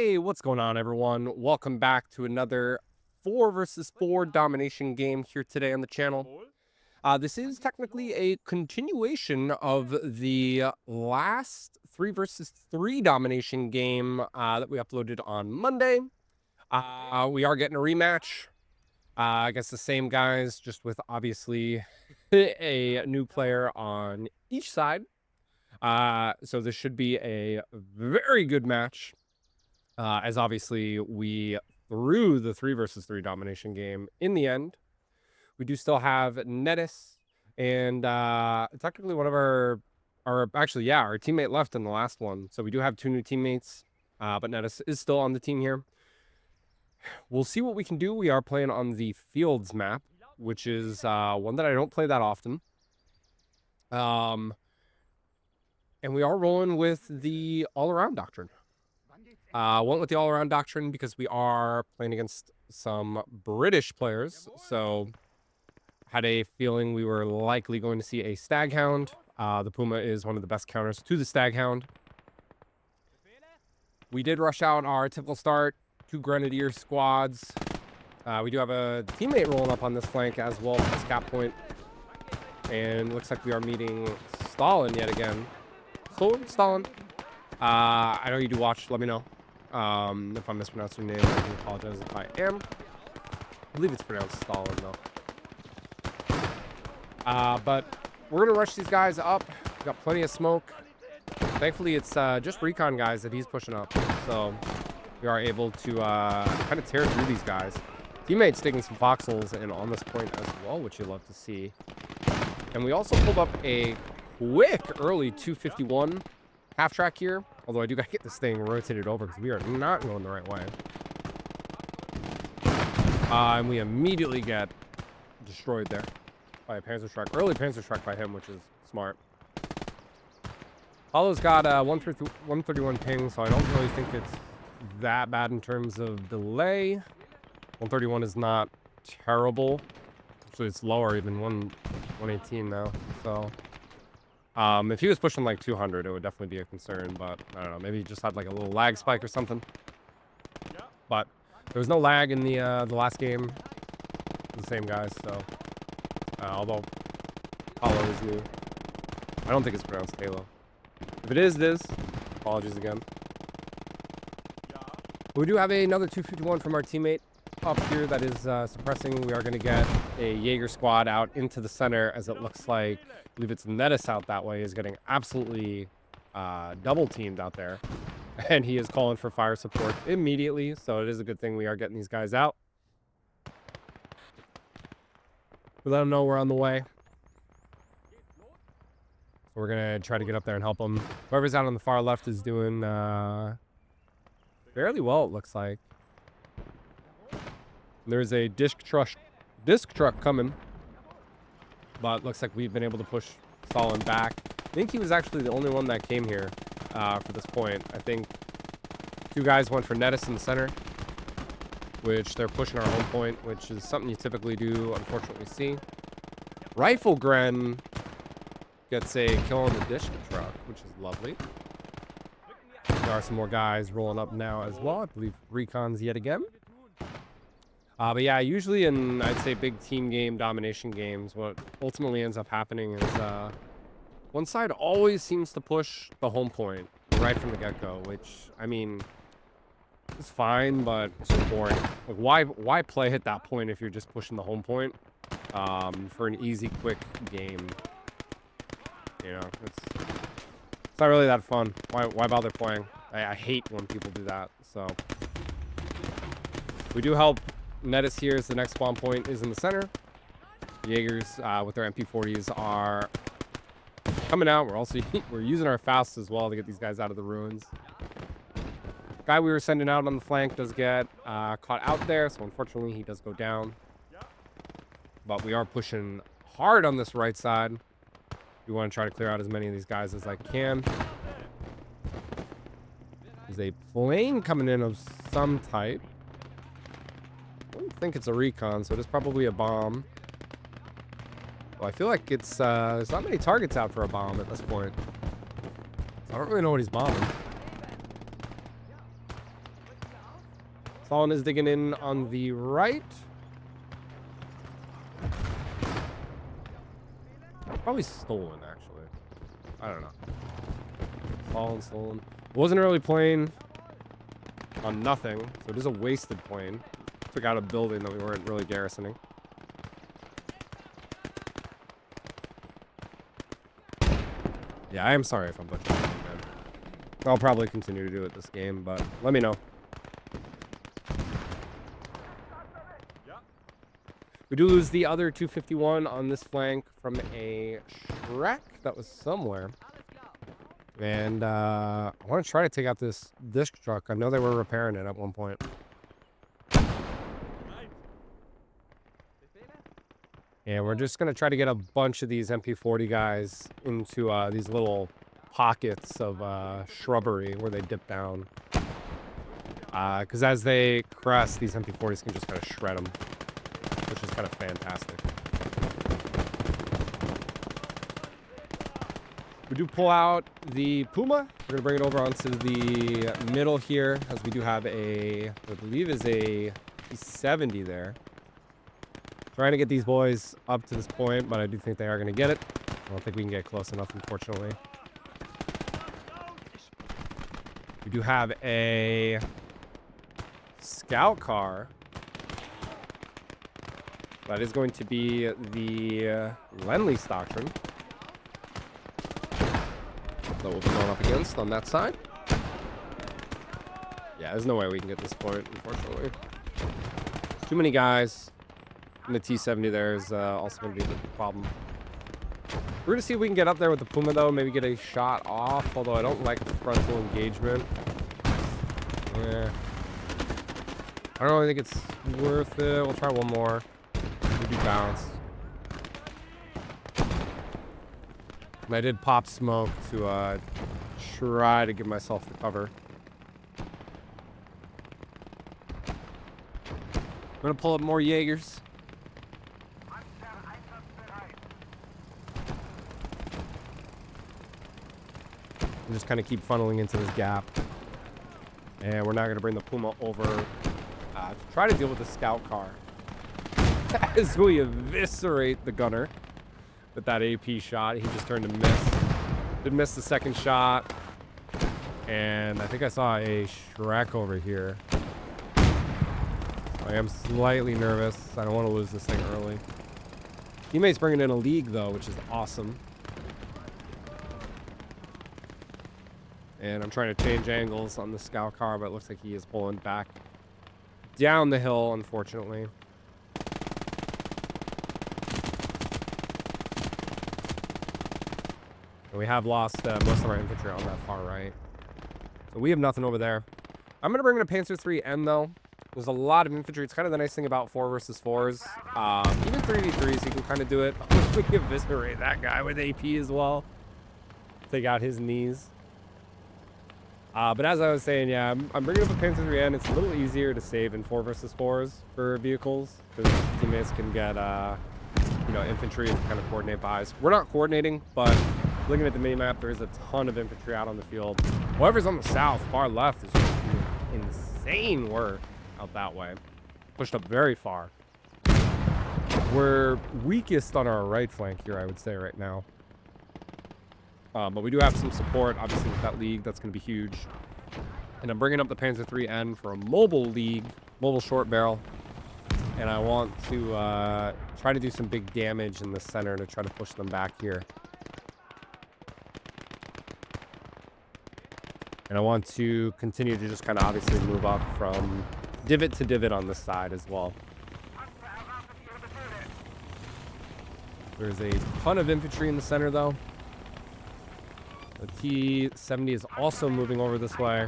Hey, what's going on, everyone? Welcome back to another 4 versus 4 domination game here today on the channel. This is technically a continuation of the last 3 versus 3 domination game that we uploaded on Monday. We are getting a rematch. I guess the same guys, just with obviously a new player on each side. So this should be a very good match. As obviously we threw the 3 versus 3 domination game in the end. We do still have Nettis and technically one of our actually, yeah, our teammate left in the last one. So we do have 2 new teammates, but Nettis is still on the team here. We'll see what we can do. We are playing on the Fields map, which is one that I don't play that often. And we are rolling with the all-around doctrine. Went with the all-around doctrine because we are playing against some British players, so had a feeling we were likely going to see a Staghound. The Puma is one of the best counters to the Staghound. We did rush out our typical start, 2 Grenadier squads. We do have a teammate rolling up on this flank as well for this cap point. And looks like we are meeting Stalin yet again. Stalin. I know you do watch, let me know. If I mispronounce your name, I do apologize if I am. I believe it's pronounced Stalin, though. But we're going to rush these guys up. We got plenty of smoke. Thankfully, it's just recon guys that he's pushing up. So we are able to kind of tear through these guys. Teammates taking some foxholes and on this point as well, which you love to see. And we also pulled up a quick early 251 half track here. Although I do got to get this thing rotated over because we are not going the right way. And we immediately get destroyed there by a Panzer Strike. Early Panzer Strike by him, which is smart. Hollow's got 131 ping, so I don't really think it's that bad in terms of delay. 131 is not terrible. Actually, it's lower, even 118 now. So if he was pushing like 200, it would definitely be a concern, but I don't know, maybe he just had like a little lag spike or something. But there was no lag in the last game. The same guys, so although Hollow is new. I don't think it's pronounced Halo. If it is, it is. Apologies again. We do have another 251 from our teammate up here that is suppressing. We are going to get a Jaeger squad out into the center, as it looks like, I believe it's Nettis out that way, is getting absolutely double teamed out there. And he is calling for fire support immediately, so it is a good thing we are getting these guys out. We let them know we're on the way. So we're going to try to get up there and help them. Whoever's out on the far left is doing fairly well, it looks like. There's a disc truck coming, but looks like we've been able to push Stalin back. I think he was actually the only one that came here for this point. I think 2 guys went for Nettis in the center, which they're pushing our home point, which is something you typically do, unfortunately, see. Rifle Gren gets a kill on the disc truck, which is lovely. There are some more guys rolling up now as well. I believe Recon's yet again. But yeah, usually in, I'd say, big team game, domination games, what ultimately ends up happening is one side always seems to push the home point right from the get-go, which, I mean, is fine, but it's just boring. Like, why play at that point if you're just pushing the home point for an easy, quick game? You know, it's not really that fun. Why bother playing? I hate when people do that, so. We do help Nettis here as the next spawn point is in the center. Jaegers with their MP40s are coming out. We're using our fasts as well to get these guys out of the ruins. Guy we were sending out on the flank does get caught out there, so unfortunately he does go down. But we are pushing hard on this right side. We want to try to clear out as many of these guys as I can. There's a plane coming in of some type. I don't think it's a recon, so it is probably a bomb. Well, I feel like it's there's not many targets out for a bomb at this point. I don't really know what he's bombing. Fallen is digging in on the right. Probably stolen, actually. I don't know. Fallen, stolen. Wasn't really playing on nothing, so it is a wasted plane. Took out a building that we weren't really garrisoning. Yeah, I am sorry if I'm butchering it, man. I'll probably continue to do it this game, but let me know. We do lose the other 251 on this flank from a Shrek that was somewhere. And I want to try to take out this disc truck. I know they were repairing it at one point. And we're just going to try to get a bunch of these MP40 guys into these little pockets of shrubbery where they dip down. Because as they crest, these MP40s can just kind of shred them, which is kind of fantastic. We do pull out the Puma. We're going to bring it over onto the middle here, as we do have a, I believe is a P70 there. Trying to get these boys up to this point, but I do think they are going to get it. I don't think we can get close enough, unfortunately. We do have a scout car. That is going to be the Lend-Lease Doctrine that we'll be going up against on that side. Yeah, there's no way we can get this point, unfortunately. Too many guys. And the T-70 there is also going to be a big problem. We're going to see if we can get up there with the Puma, though. Maybe get a shot off, although I don't like the frontal engagement. Yeah. I don't really think it's worth it. We'll try one more. We do bounce. And I did pop smoke to try to give myself the cover. I'm going to pull up more Jaegers. And just kind of keep funneling into this gap. And we're now going to bring the Puma over to try to deal with the scout car. As we eviscerate the gunner with that AP shot. He just turned to miss. Did miss the second shot. And I think I saw a Shrek over here. I am slightly nervous. I don't want to lose this thing early. Teammate's bringing in a league, though, which is awesome. And I'm trying to change angles on the scout car, but it looks like he is pulling back down the hill, unfortunately. And we have lost most of our infantry on that far right. So we have nothing over there. I'm going to bring in a Panzer IIIN, though. There's a lot of infantry. It's kind of the nice thing about 4 versus 4s. Even 3v3s, you can kind of do it. We can eviscerate that guy with AP as well. Take out his knees. But as I was saying, yeah, I'm bringing up a Panzer IIIN. It's a little easier to save in 4 versus 4s for vehicles, because teammates can get, you know, infantry to kind of coordinate buys. We're not coordinating, but looking at the minimap, there's a ton of infantry out on the field. Whoever's on the south, far left, is just doing insane work out that way. Pushed up very far. We're weakest on our right flank here, I would say, right now. But we do have some support, obviously, with that league. That's going to be huge. And I'm bringing up the Panzer IIIN for a mobile league, mobile short barrel. And I want to try to do some big damage in the center to try to push them back here. And I want to continue to just kind of obviously move up from divot to divot on this side as well. There's a ton of infantry in the center, though. The T-70 is also moving over this way.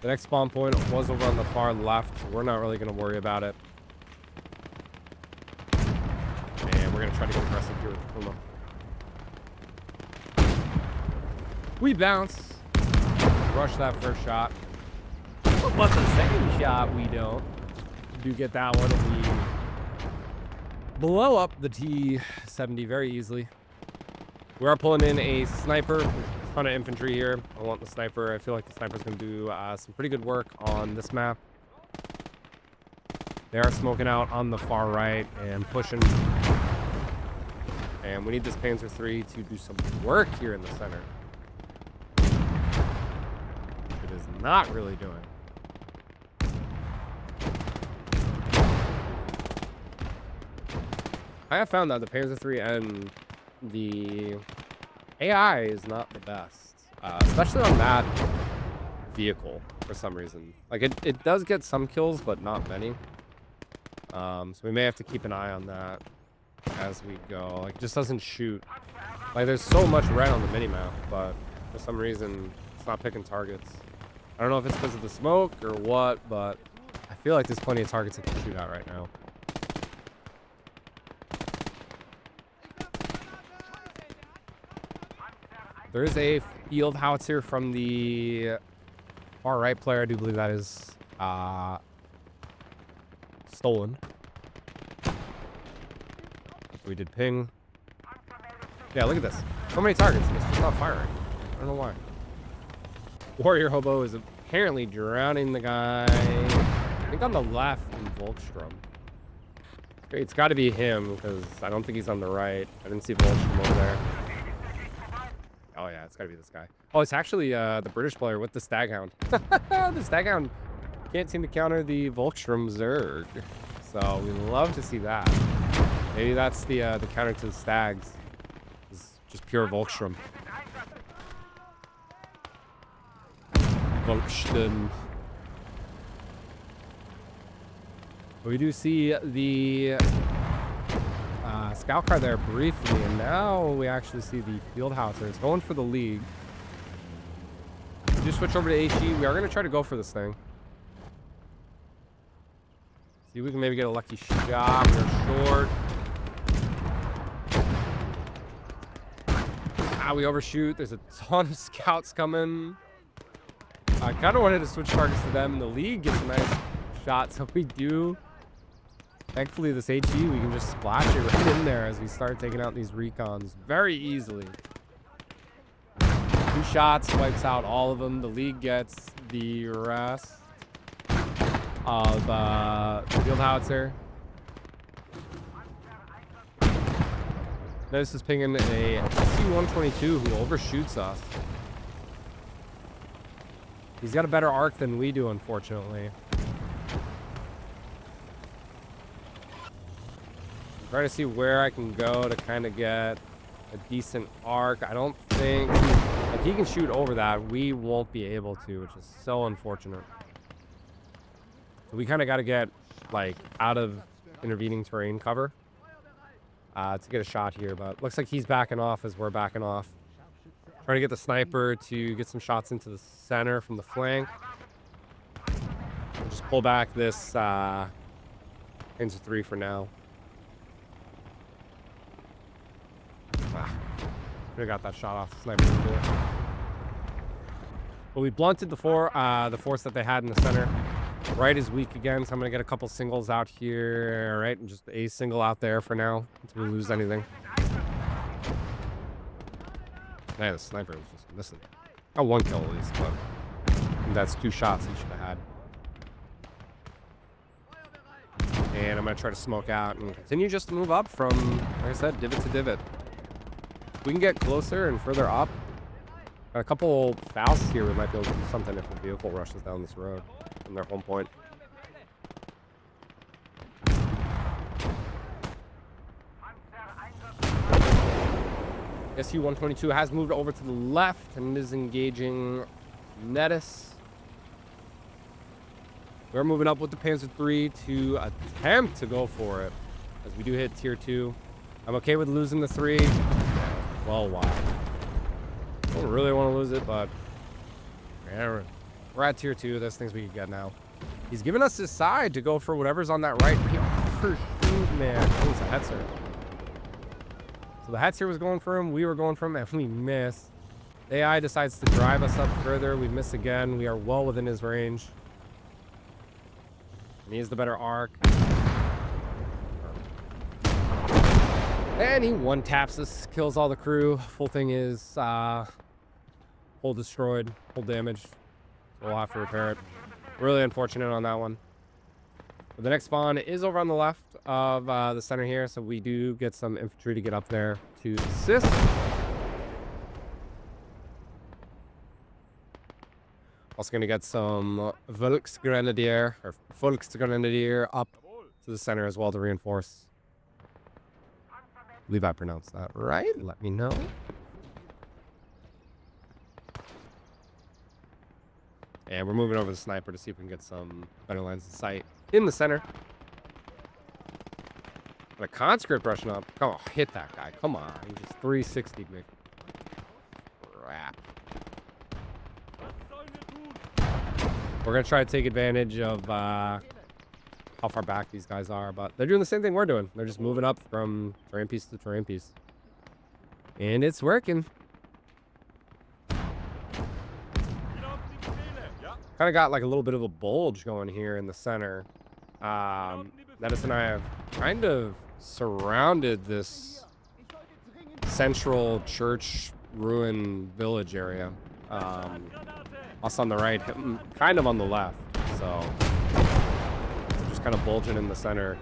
The next spawn point was over on the far left, so we're not really going to worry about it. And we're going to try to get aggressive here with the Puma. We bounce. Rush that first shot. But the second shot, we don't. Do get that one, and we blow up the T-70 very easily. We are pulling in a sniper. There's a ton of infantry here. I want the sniper. I feel like the sniper's going to do some pretty good work on this map. They are smoking out on the far right and pushing. And we need this Panzer III to do some work here in the center. It is not really doing. I have found that the Panzer III and the AI is not the best, especially on that vehicle for some reason. Like it does get some kills, but not many. So we may have to keep an eye on that as we go. Like, it just doesn't shoot. Like, there's so much red on the minimap, but for some reason, it's not picking targets. I don't know if it's because of the smoke or what, but I feel like there's plenty of targets it can shoot at right now. There is a field howitzer from the far right player. I do believe that is stolen. We did ping. Yeah, look at this. So many targets, and it's just not firing. I don't know why. Warrior Hobo is apparently drowning the guy, I think on the left in Volkstrom. It's got to be him, because I don't think he's on the right. I didn't see Volkstrom over there. Oh, yeah, it's got to be this guy. Oh, it's actually the British player with the Staghound. The Staghound can't seem to counter the Volkstrom Zerg. So we love to see that. Maybe that's the counter to the Stags. It's just pure Volkstrom. Volkstrom. We do see the scout car there briefly, and now we actually see the field howitzer. It's going for the league. We just switch over to HE. We are going to try to go for this thing. See if we can maybe get a lucky shot. We're short. We overshoot. There's a ton of scouts coming. I kind of wanted to switch targets to them. The league gets a nice shot, so we do. Thankfully, this HE, we can just splash it right in there as we start taking out these recons very easily. 2 shots, wipes out all of them. The league gets the rest of the field howitzer. This is pinging a C-122 who overshoots us. He's got a better arc than we do, unfortunately. I'm trying to see where I can go to kind of get a decent arc. I don't think... Like, he can shoot over that. We won't be able to, which is so unfortunate. So we kind of got to get, like, out of intervening terrain cover. To get a shot here, but looks like he's backing off as we're backing off. Trying to get the sniper to get some shots into the center from the flank. We'll just pull back this Panzer III for now. Could have got that shot off the sniper. But we blunted the force that they had in the center. Right is weak again, so I'm going to get a couple singles out here. All right, and just a single out there for now until we lose anything. Man, the sniper was just missing. Got 1 kill at least, but that's 2 shots he should have had. And I'm going to try to smoke out and continue just to move up from, like I said, divot to divot. If we can get closer and further up. Got a couple fouls here. We might be able to do something if a vehicle rushes down this road from their home point. SU-122 has moved over to the left and is engaging Nettis. We're moving up with the Panzer III to attempt to go for it, as we do hit tier 2. I'm okay with losing the 3. Well, why? I don't really want to lose it, but yeah, we're at tier 2. There's things we can get now. He's giving us his side to go for whatever's on that right. He overshoot, man. Oh, it's a Hetzer. So the Hetzer was going for him. We were going for him, and we missed. AI decides to drive us up further. We miss again. We are well within his range. And he has the better arc. And he one-taps us, kills all the crew. Full thing is hull destroyed, hull damaged. So we'll have to repair it. Really unfortunate on that one. The next spawn is over on the left of the center here, so we do get some infantry to get up there to assist. Also going to get some Volksgrenadier up to the center as well to reinforce. I believe I pronounced that right. Let me know. And we're moving over the sniper to see if we can get some better lines of sight in the center. Got a conscript rushing up. Come on, hit that guy. Come on. He just 360 me. Crap. We're going to try to take advantage of how far back these guys are, but they're doing the same thing we're doing. They're just moving up from terrain piece to terrain piece. And it's working. Kind of got like a little bit of a bulge going here in the center. Nettis and I have kind of surrounded this central church ruin village area. Us on the right, kind of on the left. So just kind of bulging in the center.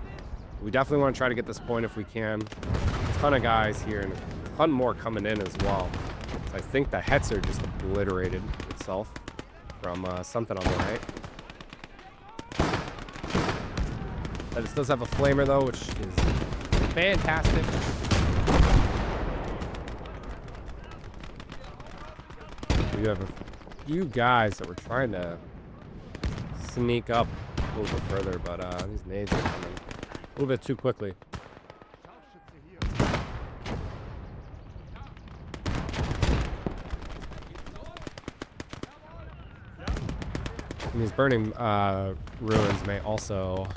We definitely want to try to get this point if we can. A ton of guys here and a ton more coming in as well. So I think the Hetzer just obliterated itself from something on the right. This does have a flamer though, which is fantastic. We have a few guys that were trying to sneak up a little bit further, but these nades are coming a little bit too quickly. And these burning ruins may also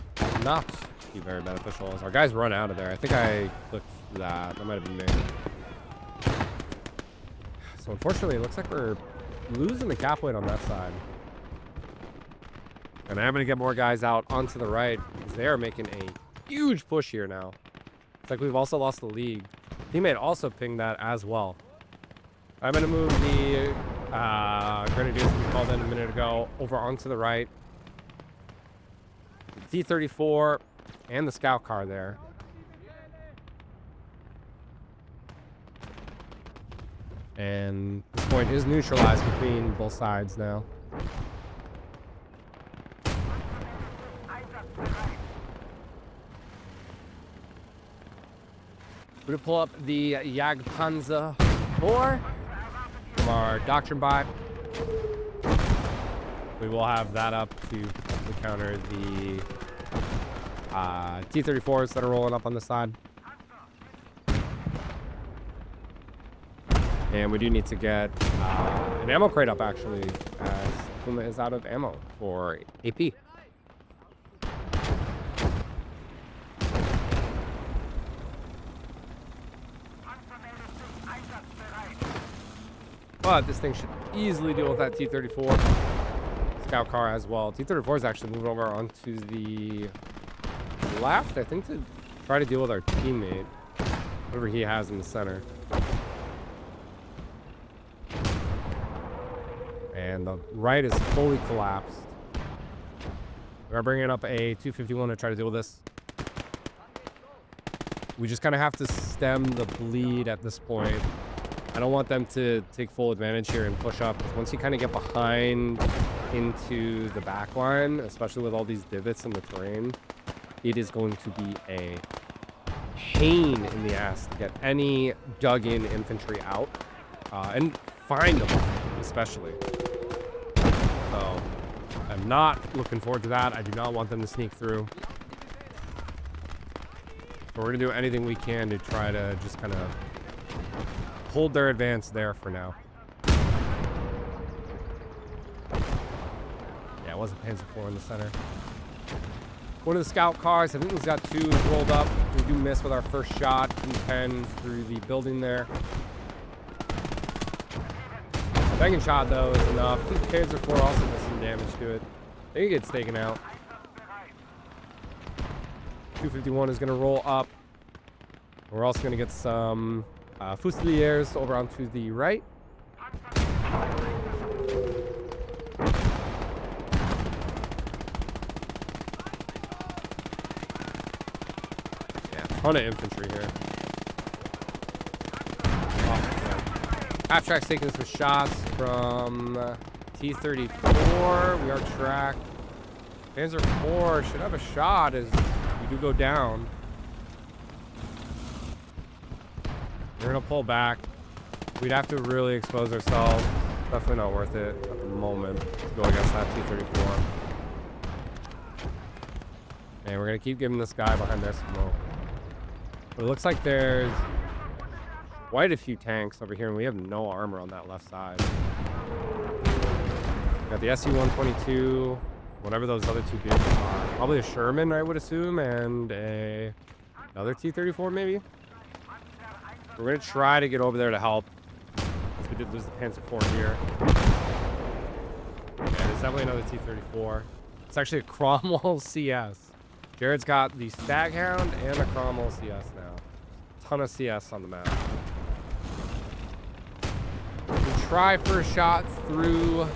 not be very beneficial as our guys run out of there. I think I clicked that. That might have been me. So unfortunately, it looks like we're losing the cap weight on that side. And I'm going to get more guys out onto the right because they are making a huge push here now. It's like we've also lost the league. Teammate also pinged that as well. I'm going to move the Grenadiers that we called in a minute ago over onto the right. The T-34 and the scout car there. And this point is neutralized between both sides now. We're going to pull up the Jagdpanzer 4 from our doctrine buy. We will have that up to counter the T-34s that are rolling up on the side. And we do need to get an ammo crate up, actually, as Puma is out of ammo for AP. But this thing should easily deal with that T-34 scout car as well. T-34 is actually moving over onto the left, I think, to try to deal with our teammate, whatever he has in the center. And the right is fully collapsed. We're bringing up a 251 to try to deal with this. We just kind of have to stem the bleed at this point. I don't want them to take full advantage here and push up. Once you kind of get behind into the back line, especially with all these divots in the terrain, it is going to be a pain in the ass to get any dug-in infantry out and find them, especially. So I'm not looking forward to that. I do not want them to sneak through. So we're going to do anything we can to try to just kind of hold their advance there for now. Yeah, it wasn't Panzer IV in the center. One of the scout cars, I think he's got two, is rolled up. We do miss with our first shot. P10 through the building there. Second shot, though, is enough. Panzer IV also does some damage to it. I think it gets taken out. 251 is going to roll up. We're also going to get some Fusiliers over onto the right. ton of infantry here. Half-track's taking some shots from T-34. We are tracked. Panzer IV should have a shot as we do go down. We're going to pull back. We'd have to really expose ourselves. Definitely not worth it at the moment to go against that T-34. And we're going to keep giving this guy behind their smoke. But it looks like there's quite a few tanks over here, and we have no armor on that left side. Got the SU-122, whatever those other two vehicles are. Probably a Sherman, I would assume, and another T-34 maybe. We're going to try to get over there to help. We did lose the Panzer IV here. Yeah, there's definitely another T-34. It's actually a Cromwell CS. Jared's got the Staghound and a Cromwell CS now. Ton of CS on the map. We try for a shot through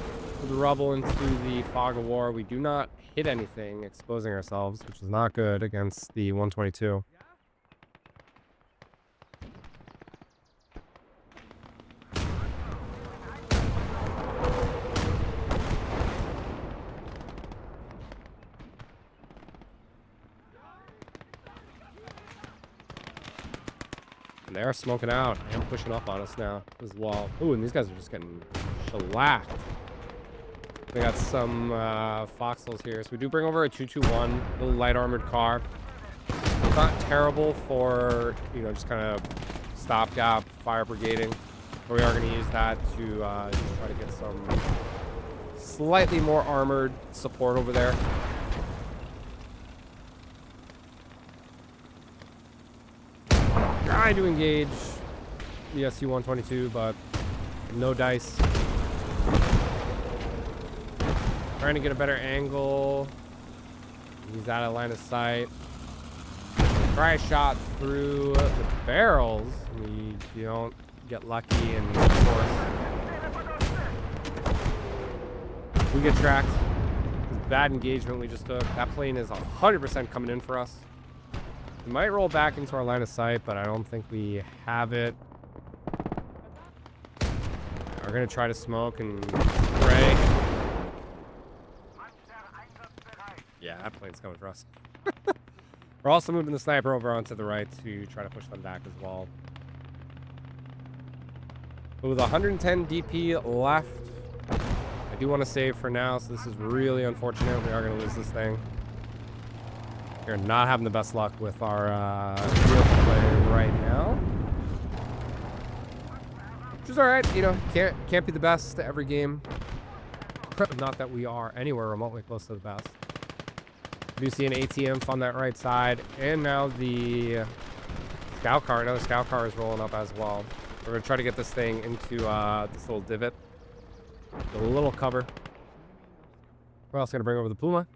the rubble into the fog of war. We do not hit anything, exposing ourselves, which is not good against the 122. And they're smoking out and pushing up on us now as well. Ooh, and these guys are just getting shellacked. We got some Foxholes here. So we do bring over a 221, little light armored car. It's not terrible for, you know, just kind of stopgap fire brigading. But we are going to use that to just try to get some slightly more armored support over there. Trying to engage the SU-122, but no dice. Trying to get a better angle. He's out of line of sight. Try a shot through the barrels. We don't get lucky, and of course we get tracked. Bad engagement we just took. That plane is 100% coming in for us. We might roll back into our line of sight, but I don't think we have it. We're going to try to smoke and pray. Yeah, that plane's coming for us. We're also moving the sniper over onto the right to try to push them back as well. But with 110 DP left, I do want to save for now, so this is really unfortunate. We are going to lose this thing. We're not having the best luck with our field play right now. Which is alright, you know, can't be the best every game. Not that we are anywhere remotely close to the best. We do see an ATM on that right side, and now the scout car. Another scout car is rolling up as well. We're gonna try to get this thing into this little divot. Get a little cover. We're also gonna bring over the Puma.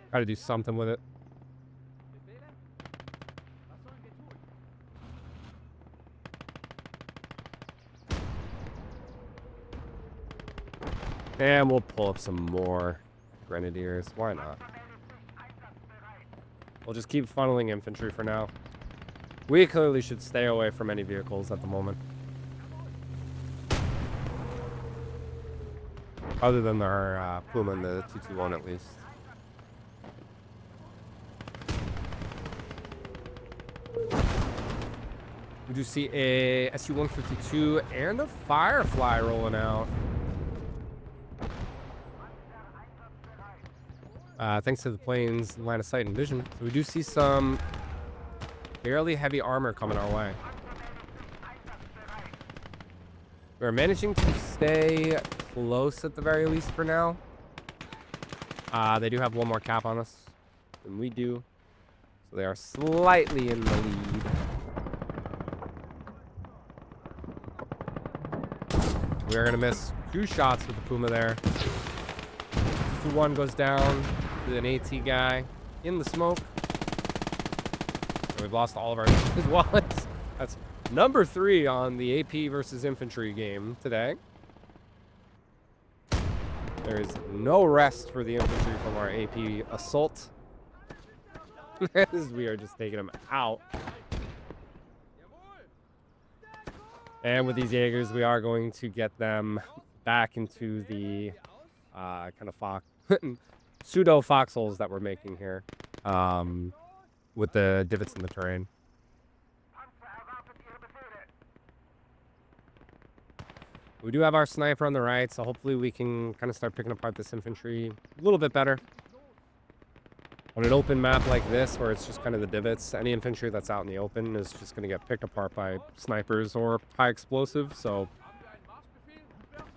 Try to do something with it. And we'll pull up some more grenadiers. Why not? We'll just keep funneling infantry for now. We clearly should stay away from any vehicles at the moment. Other than our Puma and the 221 at least. We do see a SU-152 and a Firefly rolling out. Thanks to the plane's line of sight and vision. So we do see some fairly heavy armor coming our way. We're managing to stay close at the very least for now. They do have one more cap on us than we do. So they are slightly in the lead. We are going to miss 2 shots with the Puma there. 2-1 goes down with an AT guy in the smoke. And we've lost all of our as well. That's number 3 on the AP versus infantry game today. There is no rest for the infantry from our AP assault. We are just taking them out. And with these Jaegers, we are going to get them back into the kind of pseudo foxholes that we're making here with the divots in the terrain. We do have our sniper on the right, so hopefully we can kind of start picking apart this infantry a little bit better. On an open map like this, where it's just kind of the divots, any infantry that's out in the open is just going to get picked apart by snipers or high explosive, so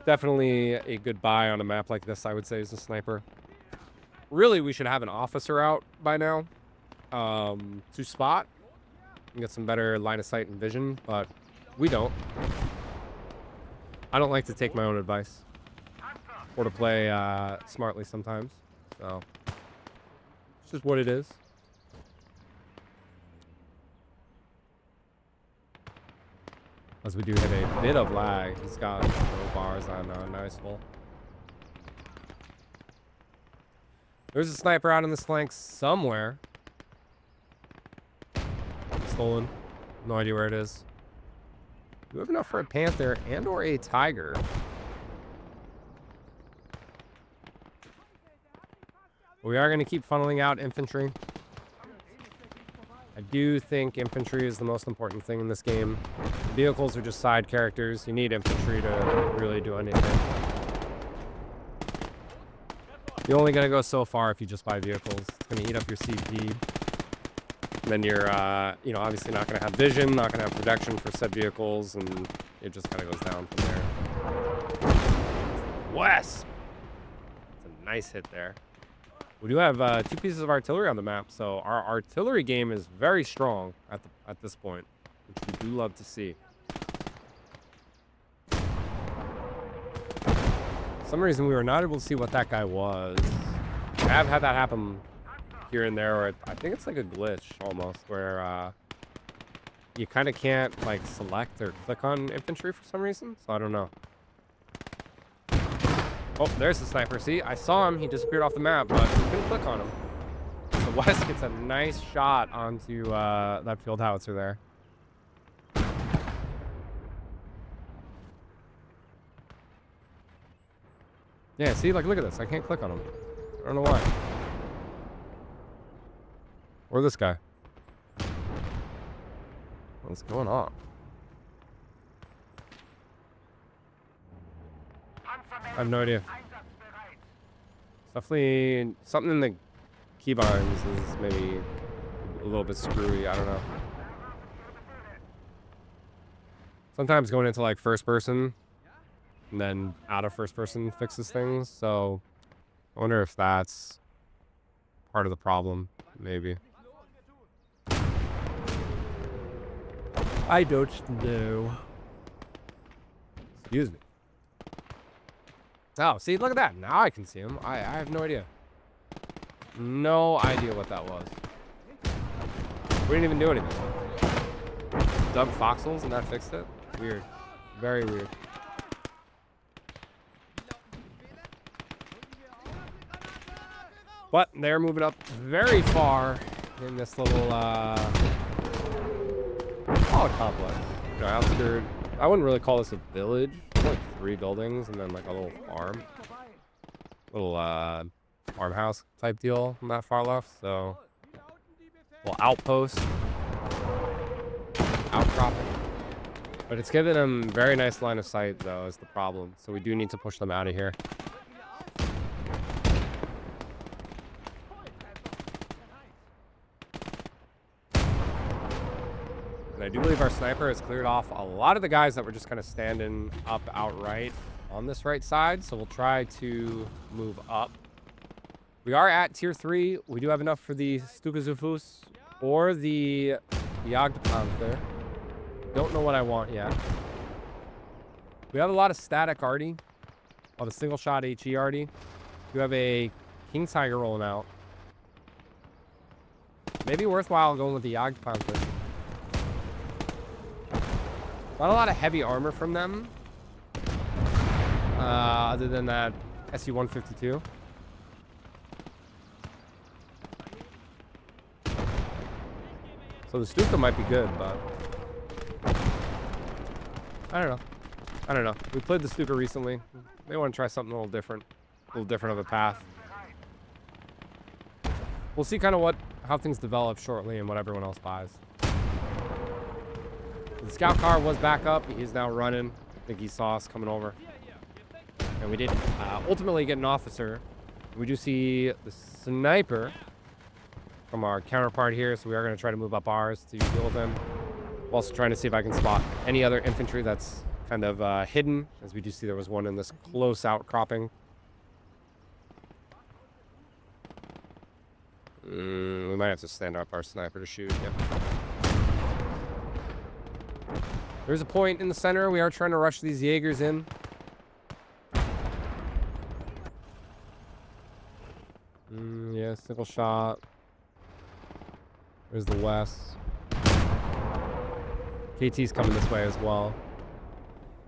definitely a good buy on a map like this, I would say, as a sniper. Really, we should have an officer out by now to spot and get some better line of sight and vision, but we don't. I don't like to take my own advice or to play smartly sometimes, so it's just what it is. As we do hit a bit of lag. He's got no bars on nice full. There's a sniper out on this flank somewhere. Stolen. No idea where it is. Do we have enough for a panther and or a tiger? We are going to keep funneling out infantry. I do think infantry is the most important thing in this game. Vehicles are just side characters. You need infantry to really do anything. You're only going to go so far if you just buy vehicles. It's going to eat up your CP. Then you're, you know, obviously not going to have vision, not going to have protection for said vehicles, and it just kind of goes down from there. West! It's a nice hit there. We do have 2 pieces of artillery on the map, so our artillery game is very strong at this point, which we do love to see. For some reason, we were not able to see what that guy was. I have had that happen here and there, or I think it's like a glitch almost, where you kind of can't like select or click on infantry for some reason, so I don't know. Oh, there's the sniper. See, I saw him. He disappeared off the map, but we couldn't click on him. So West gets a nice shot onto that field howitzer there. Yeah, see, like, look at this. I can't click on him. I don't know why. Or this guy. What's going on? I have no idea. Definitely something in the keybinds is maybe a little bit screwy. I don't know. Sometimes going into like first person and then out of first person fixes things. So I wonder if that's part of the problem, maybe. I don't know. Excuse me. Oh, see, look at that. Now I can see him. I have no idea. No idea what that was. We didn't even do anything. Dug foxholes and that fixed it? Weird. Very weird. But they're moving up very far in this little, call it complex. You know, outskirted. I wouldn't really call this a village. Like 3 buildings and then like a little farm. Little farmhouse type deal on that far left. So little outpost. Outcropping. But it's giving them very nice line of sight though is the problem. So we do need to push them out of here. And I do believe our sniper has cleared off a lot of the guys that were just kind of standing up outright on this right side. So we'll try to move up. We are at tier 3. We do have enough for the Stukazufus or the Jagdpanther. Don't know what I want yet. We have a lot of static arty. Of a single shot HE arty. We have a King Tiger rolling out. Maybe worthwhile going with the Jagdpanther. Not a lot of heavy armor from them. Other than that SU-152. So the Stuka might be good, but I don't know. I don't know. We played the Stuka recently. They want to try something a little different of a path. We'll see kind of how things develop shortly and what everyone else buys. The scout car was back up. He's now running. I think he saw us coming over. And we did ultimately get an officer. We do see the sniper from our counterpart here, so we are going to try to move up ours to deal with him. I'm also trying to see if I can spot any other infantry that's kind of hidden, as we do see there was one in this close outcropping. We might have to stand up our sniper to shoot. Yep. There's a point in the center. We are trying to rush these Jaegers in. Yeah, single shot. There's the west. KT's coming this way as well.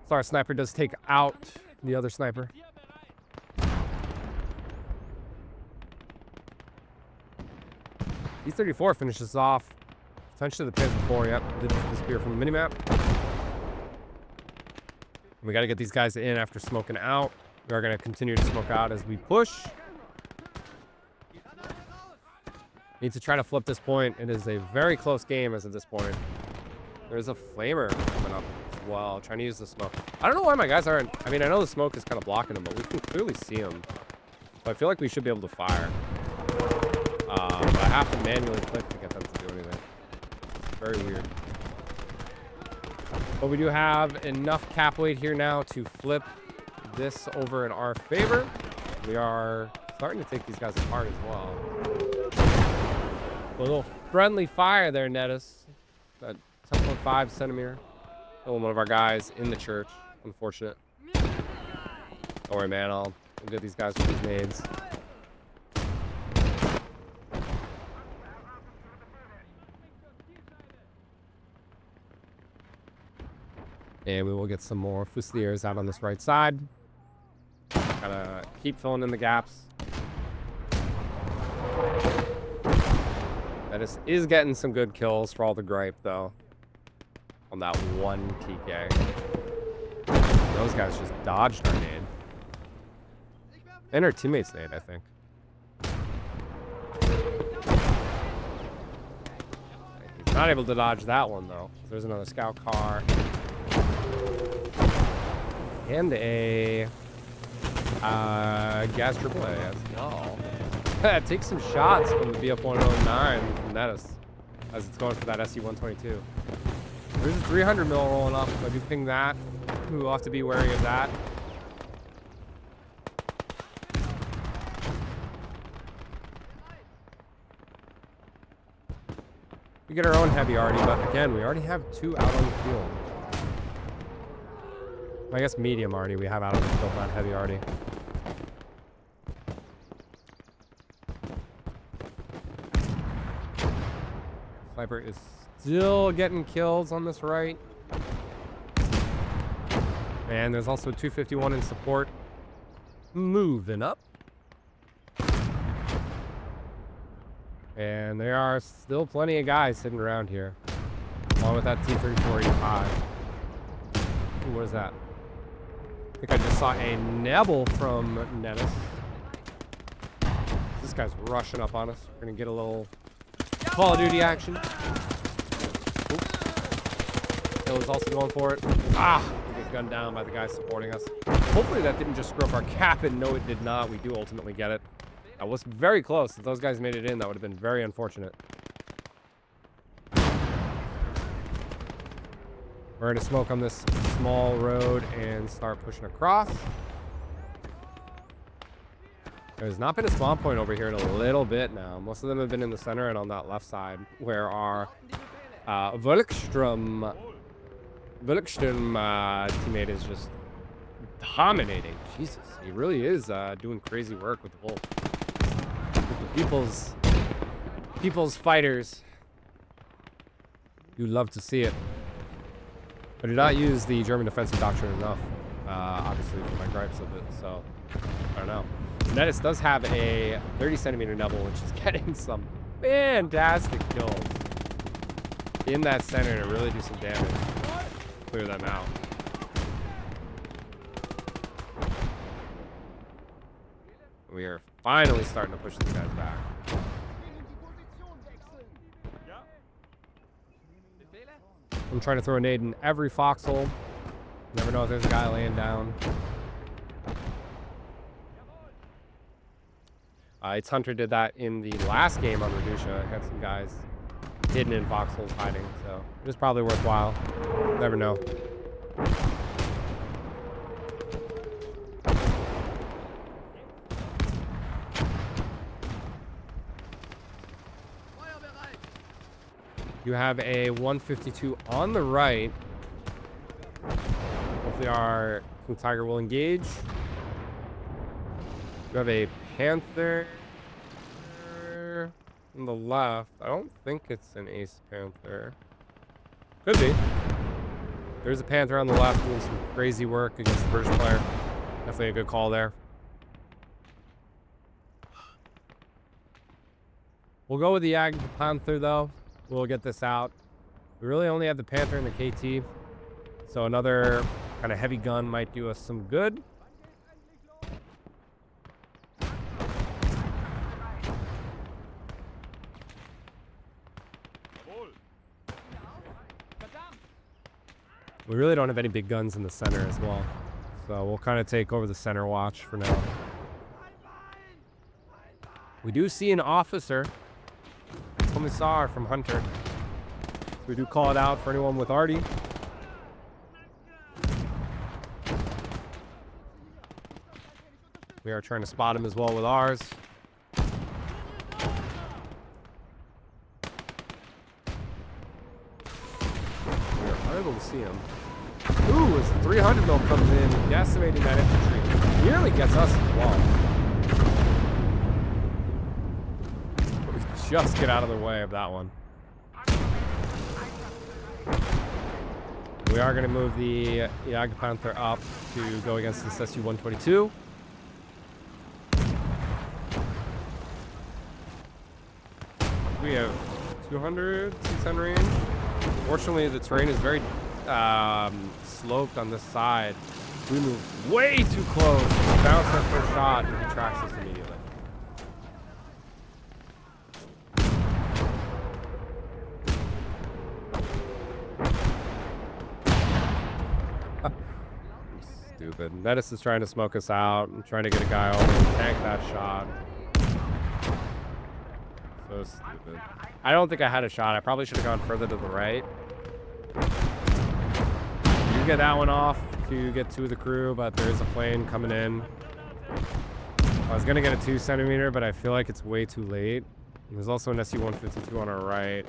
So our sniper does take out the other sniper. E34 finishes off. Potentially the Panzer IV. Yep, did just disappear from the minimap. We got to get these guys in after smoking out. We are going to continue to smoke out as we push. Need to try to flip this point. It is a very close game as of this point. There's a flamer coming up as well, trying to use the smoke. I don't know why my guys aren't... I mean, I know the smoke is kind of blocking them, but we can clearly see them. But I feel like we should be able to fire. But I have to manually click to get them to do anything. It's very weird. But we do have enough cap weight here now to flip this over in our favor. We are starting to take these guys apart as well. A little friendly fire there, Nettis. That 10.5 centimeter. Killing one of our guys in the church. Unfortunate. Don't worry, man. We'll get these guys with these nades. And we will get some more Fusiliers out on this right side. Gotta keep filling in the gaps. Nettis is getting some good kills for all the gripe, though. On that one TK. Those guys just dodged our nade. And our teammates' nade, I think. He's not able to dodge that one, though. There's another scout car. And a gas AAA as well. Take some shots from the BF-109 from Nettis as it's going for that SE-122. There's a 300 mil rolling up. I do think that. We'll have to be wary of that. We get our own heavy already, but again, we already have 2 out on the field. I guess medium already. We have out on the field, not heavy already. Sniper is still getting kills on this right. And there's also 251 in support. Moving up. And there are still plenty of guys sitting around here. Along with that T-3485. Ooh, what is that? I think I just saw a Nebel from Nettis. This guy's rushing up on us. We're going to get a little Call of Duty action. Hill is also going for it. We get gunned down by the guy supporting us. Hopefully that didn't just screw up our cap, and no, it did not. We do ultimately get it. That was very close. If those guys made it in, that would have been very unfortunate. We're going to smoke on this small road and start pushing across. There's not been a spawn point over here in a little bit now. Most of them have been in the center and on that left side, where our Volkstrom teammate is just dominating. Jesus, he really is doing crazy work with the Volk. With the people's fighters. You love to see it. I do not use the German defensive doctrine enough, obviously, for my gripes of it, so I don't know. Nettis does have a 30 centimeter Nebel, which is getting some fantastic kills. in that center to really do some damage. Clear them out. We are finally starting to push these guys back. I'm trying to throw a nade in every foxhole. Never know if there's a guy laying down. Its Hunter did that in the last game on Radusha. Had some guys hidden in foxholes hiding, so it was probably worthwhile. Never know. You have a 152 on the right. Hopefully our King Tiger will engage. You have a Panther on the left. I don't think it's an Ace Panther. Could be. There's a Panther on the left doing some crazy work against the British player. Definitely a good call there. We'll go with the Panther though. We'll get this out. We really only have the Panther and the KT. So another kind of heavy gun might do us some good. We really don't have any big guns in the center as well. So we'll kind of take over the center watch for now. We do see an officer. Commissar from Hunter. So we do call it out for anyone with Artie. We are trying to spot him as well with ours. We are unable to see him. Ooh, as the 300 mil comes in, decimating that infantry. Nearly gets us as well. Just get out of the way of that one. We are going to move the Panther up to go against this SU-122. We have 200 range. Fortunately, the terrain is very sloped on this side. We move way too close. Bounce our first shot, and he tracks us immediately. Stupid. Metis is trying to smoke us out. I'm trying to get a guy over and tank that shot. So stupid. I don't think I had a shot. I probably should have gone further to the right. You get that one off to get two of the crew, but there is a plane coming in. I was going to get a 2 centimeter, but I feel like it's way too late. And there's also an SU-152 on our right.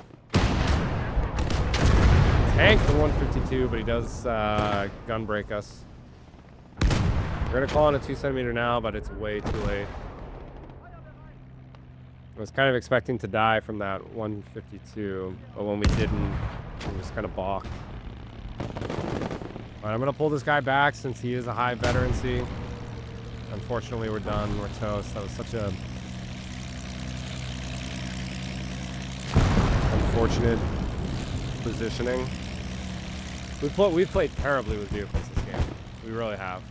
Tank the 152, but he does gun break us. We're going to call in a 2 centimeter now, but it's way too late. I was kind of expecting to die from that 152, but when we didn't, we was kind of balked. All right, I'm going to pull this guy back since he is a high veterancy. Unfortunately, we're done. We're toast. That was such a unfortunate positioning. We've played terribly with vehicles this game. We really have.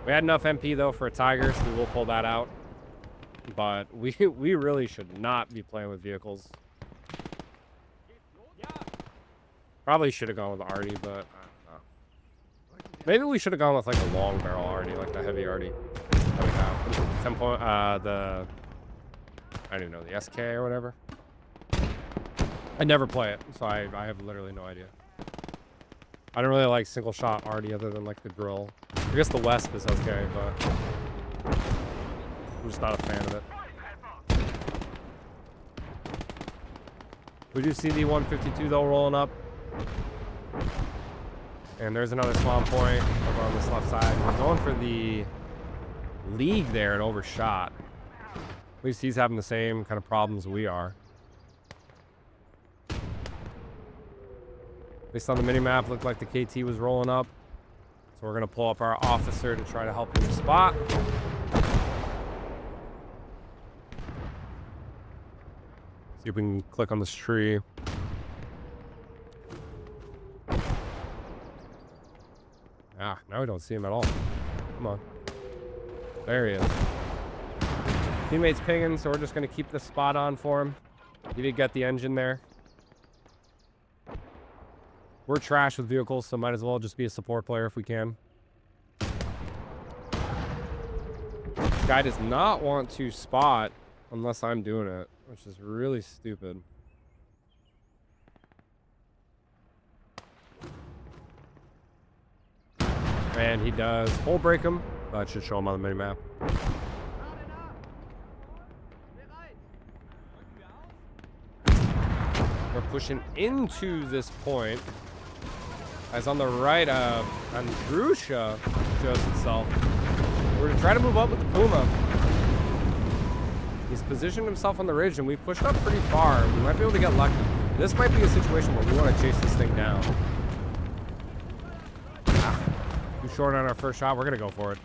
We had enough MP though for a Tiger, so we will pull that out. But we really should not be playing with vehicles. Probably should have gone with Artie, but I don't know. Maybe we should have gone with like a long barrel Artie, like the heavy Artie. That we have. 10 point, I don't even know, the SK or whatever. I never play it, so I have literally no idea. I don't really like single shot Artie other than like the drill. I guess the Wesp is okay, but I'm just not a fan of it. We do see the 152 though rolling up. And there's another spawn point over on this left side. We're going for the league there and overshot. At least he's having the same kind of problems we are. Based on the minimap, looked like the KT was rolling up. So we're going to pull up our officer to try to help him spot. See if we can click on this tree. Ah, now we don't see him at all. Come on. There he is. Teammate's pinging, so we're just going to keep the spot on for him. He did get the engine there. We're trash with vehicles, so might as well just be a support player if we can. This guy does not want to spot unless I'm doing it, which is really stupid. And he does hole break him. That should show him on the minimap. We're pushing into this point. As on the right, Andrusha shows itself. We're gonna try to move up with the Puma. He's positioned himself on the ridge, and we've pushed up pretty far. We might be able to get lucky. This might be a situation where we want to chase this thing down. Too short on our first shot. We're gonna go for it.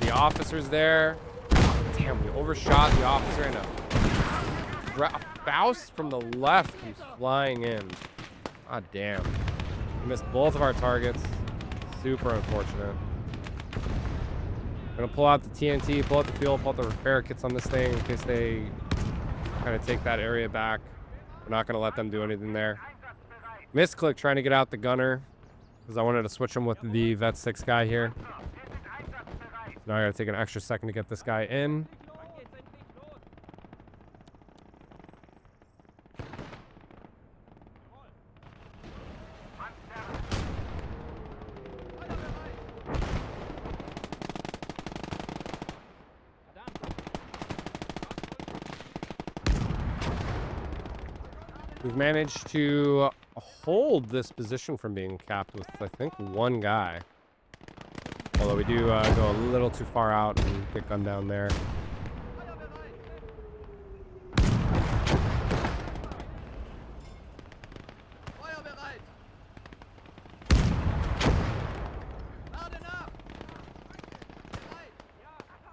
The officer's there. Damn, we overshot the officer, and a Faust from the left who's flying in. Ah, damn. We missed both of our targets. Super unfortunate. Gonna pull out the TNT, pull out the fuel, pull out the repair kits on this thing in case they kind of take that area back. We're not gonna let them do anything there. Misclick trying to get out the gunner because I wanted to switch him with the Vet 6 guy here. Now I gotta take an extra second to get this guy in. We've managed to hold this position from being capped with, I think, one guy. Although we do go a little too far out and get gunned down there.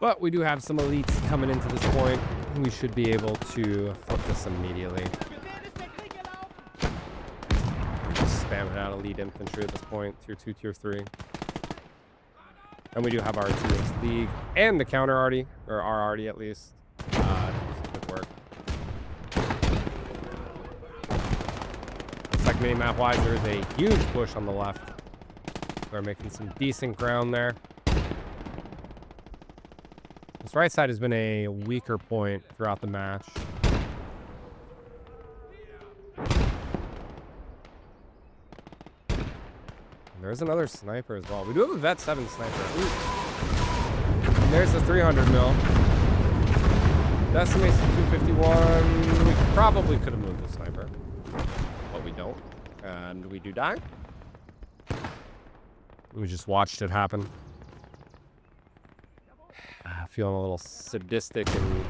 But we do have some elites coming into this point. We should be able to flip this immediately. Spamming out elite infantry at this point, tier 2, tier 3. And we do have our team's league and the counter arty, or our arty at least. Good work. Looks like mini-map wise, there is a huge push on the left. We're making some decent ground there. This right side has been a weaker point throughout the match. There's another sniper as well. We do have a Vet 7 sniper. Ooh. And there's the 300 mil. Decimates to 251. We probably could have moved the sniper, but we don't. And we do die. We just watched it happen. Feeling a little sadistic and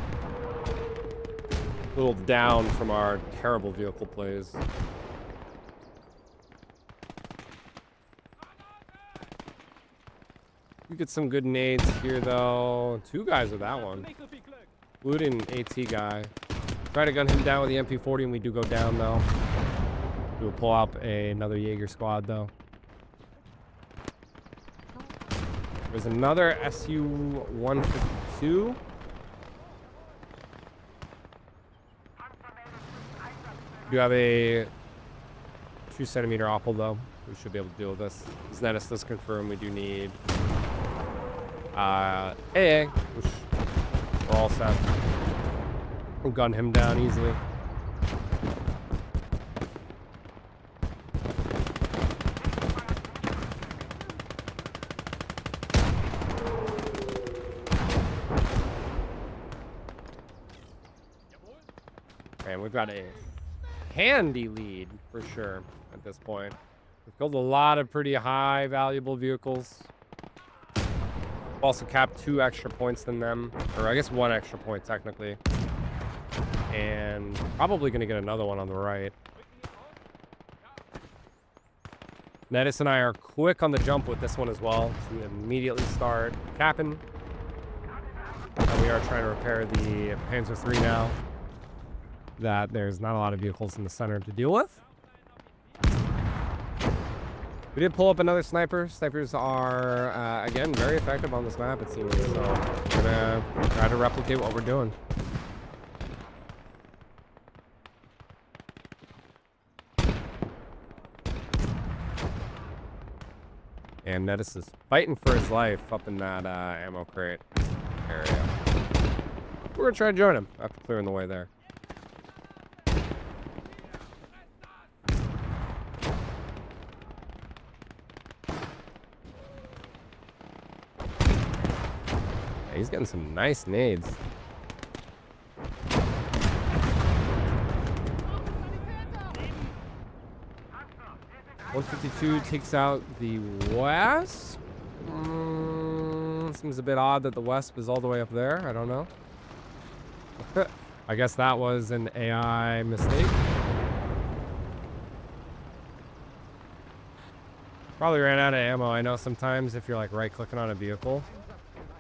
a little down from our terrible vehicle plays. You get some good nades here, though. Two guys with that one. Including AT guy. Try to gun him down with the MP40, and we do go down, though. We'll pull up another Jaeger squad, though. There's another SU-152. We do have a 2-centimeter Opel, though. We should be able to deal with this. Zenetis does confirm we do need AA, which we're all set. We'll gun him down easily. And we've got a handy lead for sure at this point. We've killed a lot of pretty high valuable vehicles. We've also capped 2 extra points than them, or I guess 1 extra point technically. And probably gonna get another one on the right. Nettis and I are quick on the jump with this one as well to immediately start capping. And we are trying to repair the Panzer III now. That there's not a lot of vehicles in the center to deal with. We did pull up another sniper. Snipers are, again, very effective on this map, it seems. So we're gonna try to replicate what we're doing. And Nettis is fighting for his life up in that ammo crate area. We're gonna try to join him after clearing the way there. Yeah, he's getting some nice nades. .152 takes out the Wasp. Seems a bit odd that the Wasp is all the way up there. I don't know. I guess that was an AI mistake. Probably ran out of ammo. I know sometimes if you're like right-clicking on a vehicle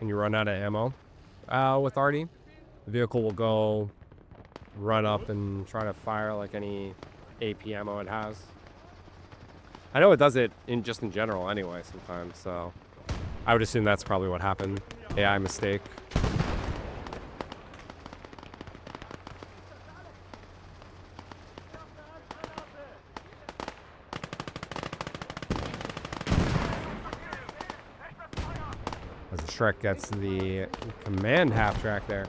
and you run out of ammo with Artie, the vehicle will go run up and try to fire like any AP ammo it has. I know it does it just in general anyway sometimes, so I would assume that's probably what happened. AI mistake. As the Shrek gets the command half track there.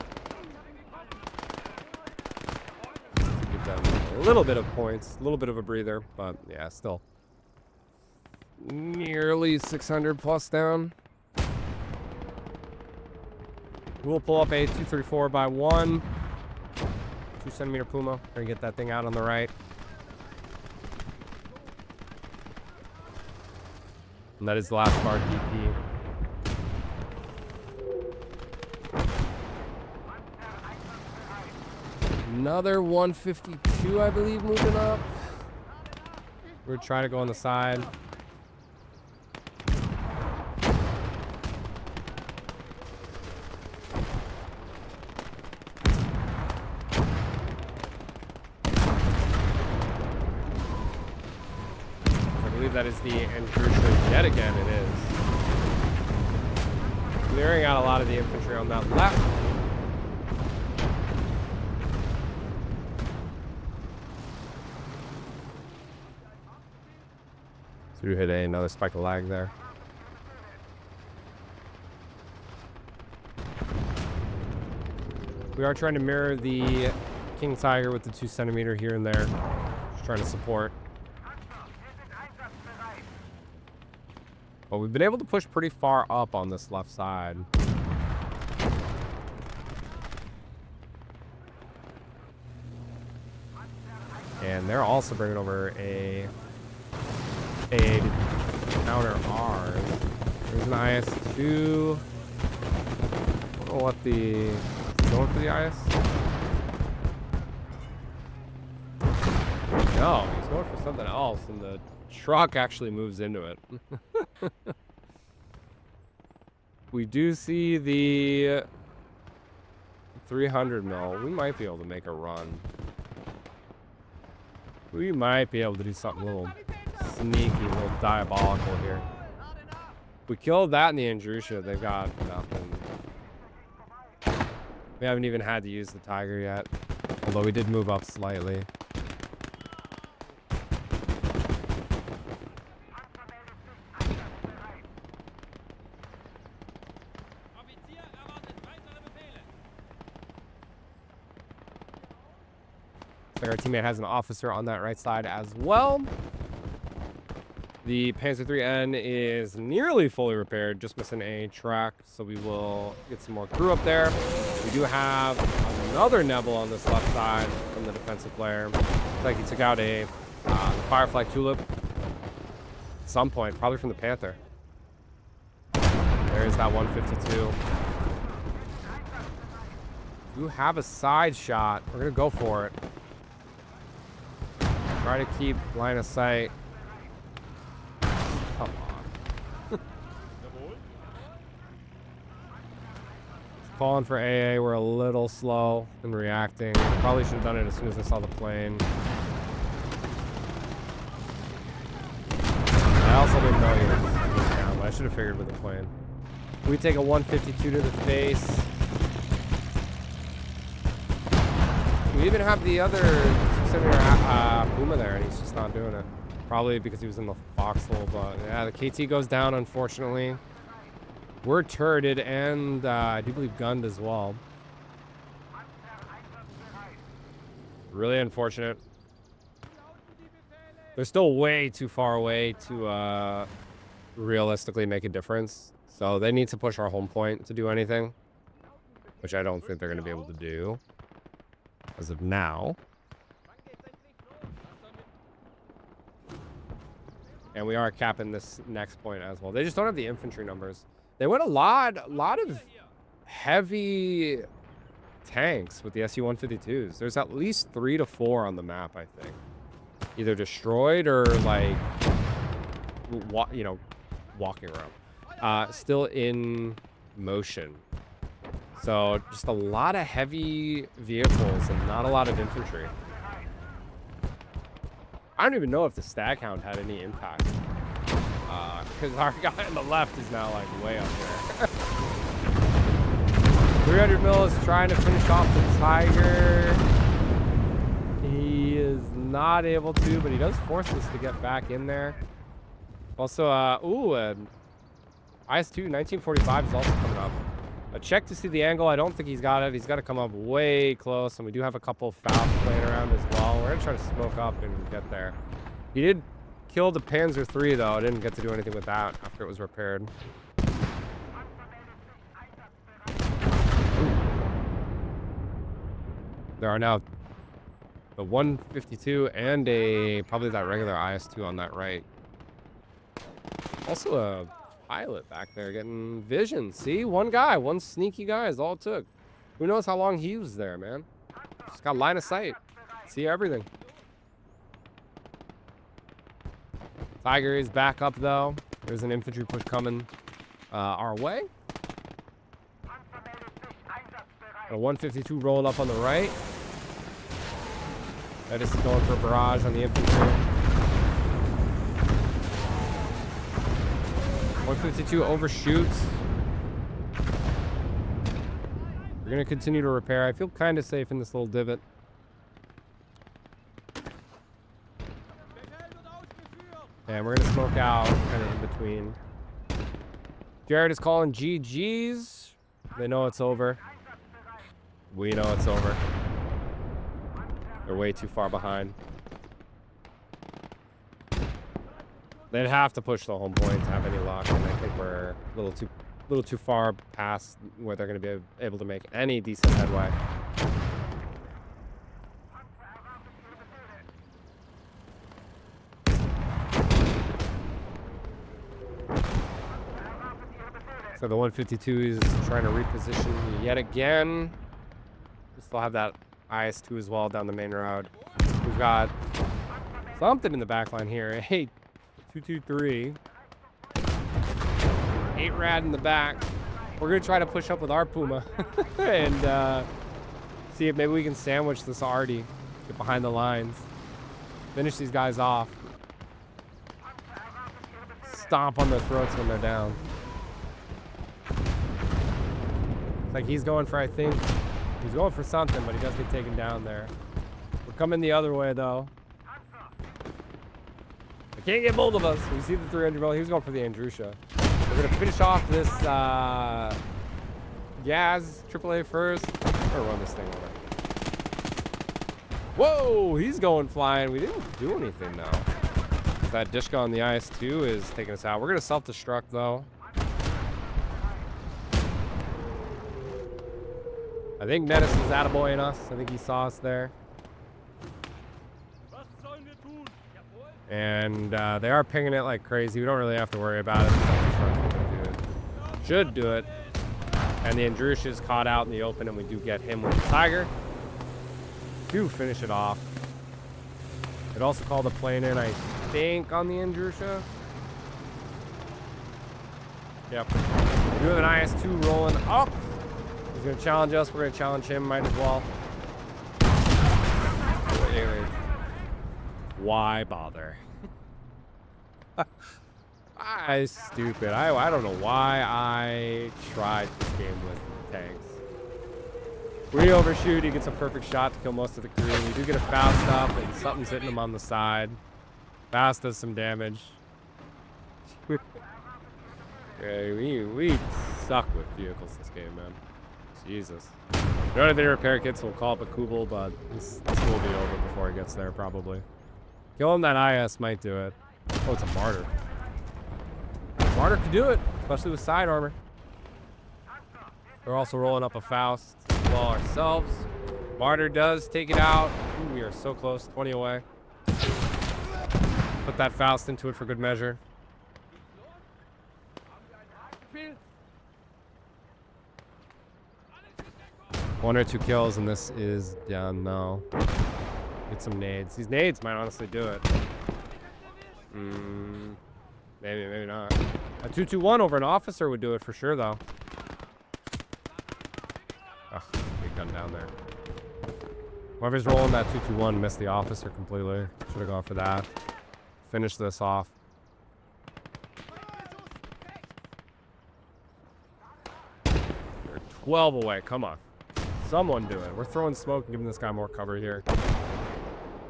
Give them a little bit of points, a little bit of a breather, but yeah, still. Nearly 600 plus down. We'll pull up a 234 by 1 2-centimeter Puma. Gonna get that thing out on the right. And that is the last bar DP. Another 152, I believe, moving up. We're trying to go on the side. That is the intrusion yet again. It is clearing out a lot of the infantry on that left. So we hit another spike of lag there. We are trying to mirror the King Tiger with the 2-centimeter here and there. Just trying to support. But we've been able to push pretty far up on this left side. And they're also bringing over a counter R. There's an IS-2. I don't know what the... Is going for the IS? No, he's going for something else, and the truck actually moves into it. We do see the 300 mil. We might be able to make a run. We might be able to do something a little sneaky, a little diabolical here. We killed that in the Andrusha. They've got nothing. We haven't even had to use the Tiger yet. Although we did move up slightly. Our teammate has an officer on that right side as well. The Panzer IIIN is nearly fully repaired, just missing a track, so we will get some more crew up there. We do have another Nebel on this left side from the defensive player. Looks like he took out a Firefly Tulip at some point, probably from the Panther. There's that 152. You have a side shot. We're gonna go for it. Try to keep line of sight. Come on. Calling for AA. We're a little slow in reacting. Probably should have done it as soon as I saw the plane. I also should have figured with the plane. We take a 152 to the face. We even have the other Puma there, and he's just not doing it. Probably because he was in the foxhole, but yeah, the KT goes down, unfortunately. We're turreted and I do believe gunned as well. Really unfortunate. They're still way too far away to realistically make a difference. So they need to push our home point to do anything, which I don't think they're going to be able to do as of now. And we are capping this next point as well. They just don't have the infantry numbers. They went a lot of heavy tanks with the SU-152s. There's at least 3 to 4 on the map, I think. Either destroyed or like, you know, walking around. Still in motion. So just a lot of heavy vehicles and not a lot of infantry. I don't even know if the stag hound had any impact. Because our guy on the left is now like way up there. 300 mil is trying to finish off the Tiger. He is not able to, but he does force us to get back in there. Also, IS-2 1945 is also coming up. A check to see the angle. I don't think he's got it. He's got to come up way close, and we do have a couple fouls playing around as well. We're gonna try to smoke up and get there. He did kill the Panzer III though. I didn't get to do anything with that after it was repaired. There are now the 152 and probably that regular IS-2 on that right. Also a pilot back there getting vision. See, one guy, one sneaky guy is all it took. Who knows how long he was there, man? Just got line of sight. See everything. Tiger is back up though. There's an infantry push coming our way. A 152 rolling up on the right. This is going for a barrage on the infantry. 152 overshoots. We're going to continue to repair. I feel kind of safe in this little divot. And we're going to smoke out kind of in between. Jared is calling GG's. They know it's over. We know it's over. They're way too far behind. They'd have to push the home point to have any luck, and I think we're a little too far past where they're going to be able to make any decent headway. So the 152 is trying to reposition yet again. We still have that IS-2 as well down the main road. We've got something in the back line here. Hey, 223. 8 rad in the back. We're going to try to push up with our Puma and see if maybe we can sandwich this Artie. Get behind the lines. Finish these guys off. Stomp on their throats when they're down. It's like he's going for, I think, he's going for something, but he does get taken down there. We're coming the other way, though. I can't get both of us. We see the 300 mil. He was going for the Andrusha. We're going to finish off this Gaz AAA first. We're going to run this thing over. Whoa, he's going flying. We didn't do anything, though. That Dishka on the IS-2 is taking us out. We're going to self-destruct, though. I think Menace was attaboying us. I think he saw us there. And they are pinging it like crazy. We don't really have to worry about it. Should do it. And the Andrusha is caught out in the open, and we do get him with the Tiger to finish it off. It also called a plane in, I think, on the Andrusha. Yep. We do have an IS-2 rolling up. He's going to challenge us. We're going to challenge him. Might as well. Why bother? Stupid. I don't know why I tried this game with tanks. We overshoot. He gets a perfect shot to kill most of the crew. We do get a fast up, and something's hitting him on the side. Fast does some damage. Okay, we suck with vehicles this game, man. Jesus. The only thing repair kits will call up a Kubel, but this will be over before it gets there, probably. Killing that IS might do it. Oh, it's a martyr. Martyr could do it, especially with side armor. We're also rolling up a Faust as well ourselves. Martyr does take it out. Ooh, we are so close, 20 away. Put that Faust into it for good measure. One or two kills, and this is done now. Get some nades. These nades might honestly do it. Maybe not. A 2-2-1 over an officer would do it for sure, though. Ugh, big gun down there. Whoever's rolling that 2-2-1 missed the officer completely. Should have gone for that. Finish this off. You're 12 away. Come on. Someone do it. We're throwing smoke and giving this guy more cover here.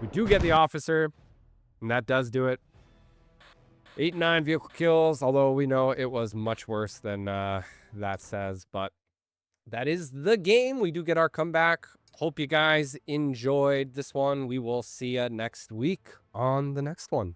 We do get the officer, and that does do it. 8 and 9 vehicle kills, although we know it was much worse than that says. But that is the game. We do get our comeback. Hope you guys enjoyed this one. We will see you next week on the next one.